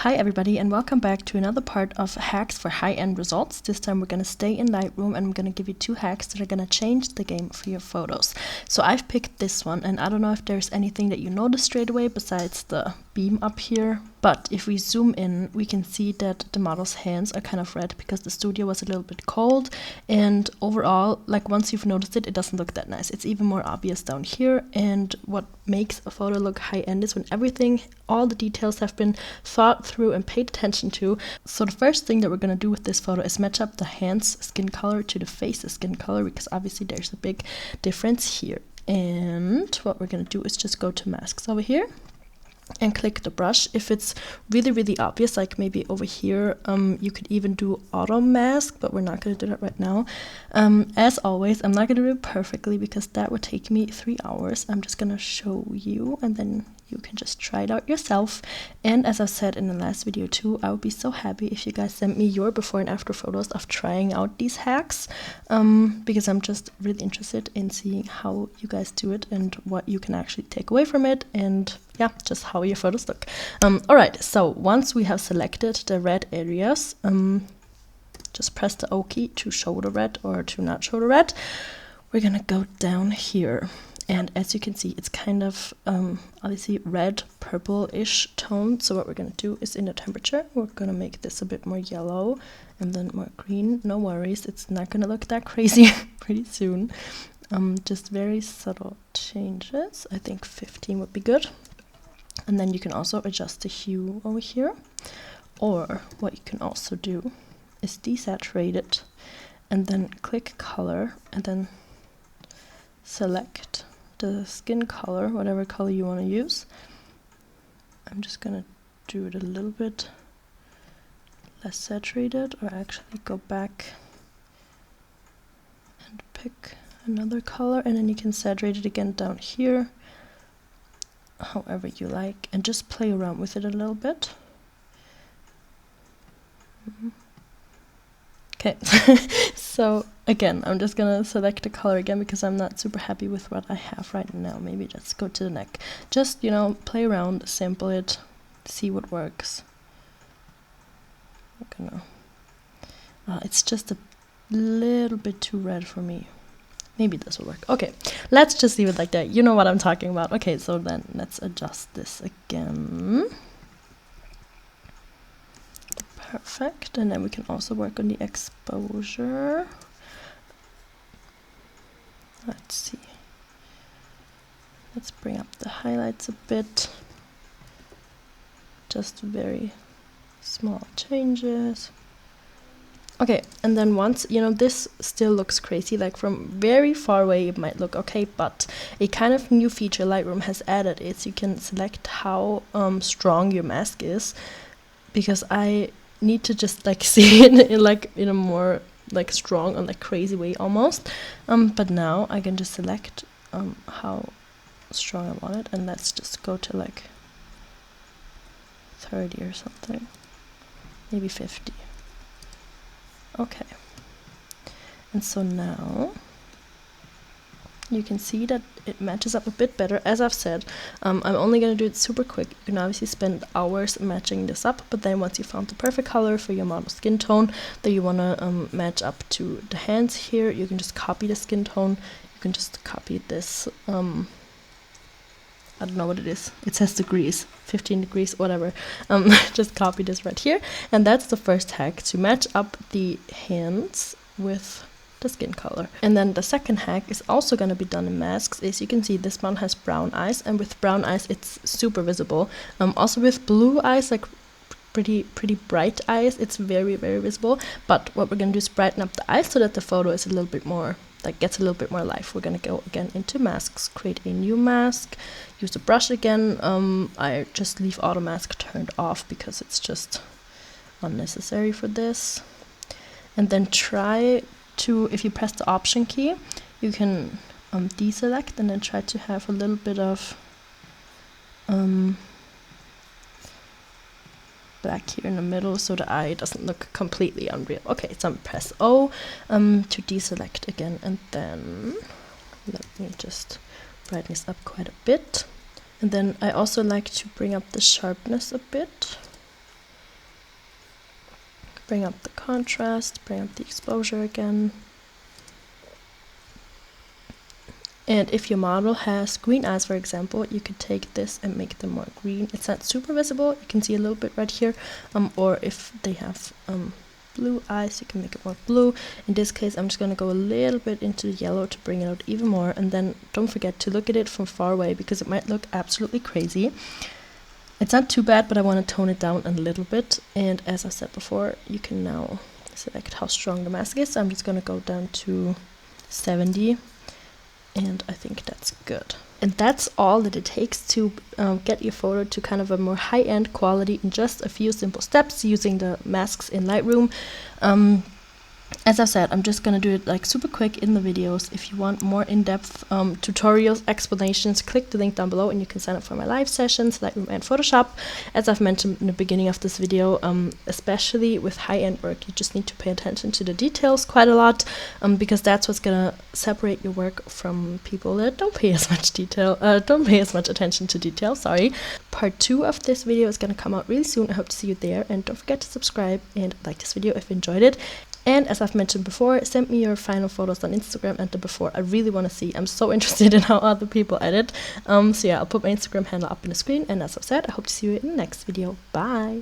Hi everybody, and welcome back to another part of hacks for high-end results. This time we're going to stay in Lightroom and I'm going to give you 2 hacks that are going to change the game for your photos. So I've picked this one, and I don't know if there's anything that you notice straight away besides the beam up here. But if we zoom in, we can see that the model's hands are kind of red because the studio was a little bit cold. And overall, like once you've noticed it, it doesn't look that nice. It's even more obvious down here. And what makes a photo look high-end is when everything, all the details have been thought through and paid attention to. So the first thing that we're going to do with this photo is match up the hand's skin color to the face's skin color, because obviously there's a big difference here. And what we're going to do is just go to masks over here and click the brush. If it's really obvious, like maybe over here, you could even do auto mask, but we're not going to do that right now. As always, I'm not going to do it perfectly because that would take me 3 hours. I'm just going to show you and then you can just try it out yourself. And as I said in the last video too, I would be so happy if you guys sent me your before and after photos of trying out these hacks, because I'm just really interested in seeing how you guys do it and what you can actually take away from it, and yeah, just how your photos look. Alright, so once we have selected the red areas, just press the O key to show the red or to not show the red. We're gonna go down here. And as you can see, it's kind of obviously red, purple-ish tone. So what we're going to do is in the temperature, we're going to make this a bit more yellow and then more green. No worries, it's not going to look that crazy pretty soon. Just very subtle changes. I think 15 would be good. And then you can also adjust the hue over here. Or what you can also do is desaturate it and then click color and then select the skin color, whatever color you want to use. I'm just gonna do it a little bit less saturated, or actually go back and pick another color, and then you can saturate it again down here however you like, and just play around with it a little bit. Okay, so again, I'm just gonna select the color again because I'm not super happy with what I have right now. Maybe let's go to the neck. Just, you know, play around, sample it, see what works. I'm gonna, it's just a little bit too red for me. Maybe this will work. Okay, let's just leave it like that. You know what I'm talking about. Okay, so then let's adjust this again. Perfect, and then we can also work on the exposure. Let's see. Let's bring up the highlights a bit. Just very small changes. Okay, and then once, you know, this still looks crazy, like from very far away it might look okay, but a kind of new feature Lightroom has added is you can select how strong your mask is, because I need to just like see it in a more like strong and like crazy way almost, but now I can just select how strong I want it, and let's just go to like 30 or something, maybe 50. Okay, and so now you can see that it matches up a bit better. As I've said, I'm only going to do it super quick. You can obviously spend hours matching this up, but then once you found the perfect color for your model skin tone that you want to match up to the hands here, you can just copy the skin tone. You can just copy this, I don't know what it is. It says degrees, 15 degrees, whatever. Just copy this right here. And that's the first hack, to match up the hands with the skin color. And then the second hack is also going to be done in masks. Is you can see this one has brown eyes, and with brown eyes it's super visible. Also with blue eyes, like pretty bright eyes, it's very visible. But what we're going to do is brighten up the eyes so that the photo is a little bit more, like gets a little bit more life. We're going to go again into masks, create a new mask, use the brush again. I just leave auto mask turned off because it's just unnecessary for this. And then try to, if you press the option key, you can deselect and then try to have a little bit of black here in the middle so the eye doesn't look completely unreal. Okay, so press O to deselect again, and then let me just brighten this up quite a bit. And then I also like to bring up the sharpness a bit. bring up the contrast, bring up the exposure again. And if your model has green eyes, for example, you could take this and make them more green. It's not super visible, you can see a little bit right here. Or if they have blue eyes, you can make it more blue. In this case, I'm just going to go a little bit into the yellow to bring it out even more. And then don't forget to look at it from far away, because it might look absolutely crazy. It's not too bad, but I want to tone it down a little bit. And as I said before, you can now select how strong the mask is. So I'm just going to go down to 70. And I think that's good. And that's all that it takes to get your photo to kind of a more high-end quality in just a few simple steps using the masks in Lightroom. As I said, I'm just gonna do it like super quick in the videos. If you want more in-depth tutorials, explanations, click the link down below and you can sign up for my live sessions, Lightroom and Photoshop. As I've mentioned in the beginning of this video, especially with high-end work, you just need to pay attention to the details quite a lot, because that's what's gonna separate your work from people that don't pay as much attention to detail, sorry. Part 2 of this video is gonna come out really soon. I hope to see you there, and don't forget to subscribe and like this video if you enjoyed it. And as I've mentioned before, send me your final photos on Instagram and the before. I really want to see. I'm so interested in how other people edit. So yeah, I'll put my Instagram handle up on the screen. And as I've said, I hope to see you in the next video. Bye!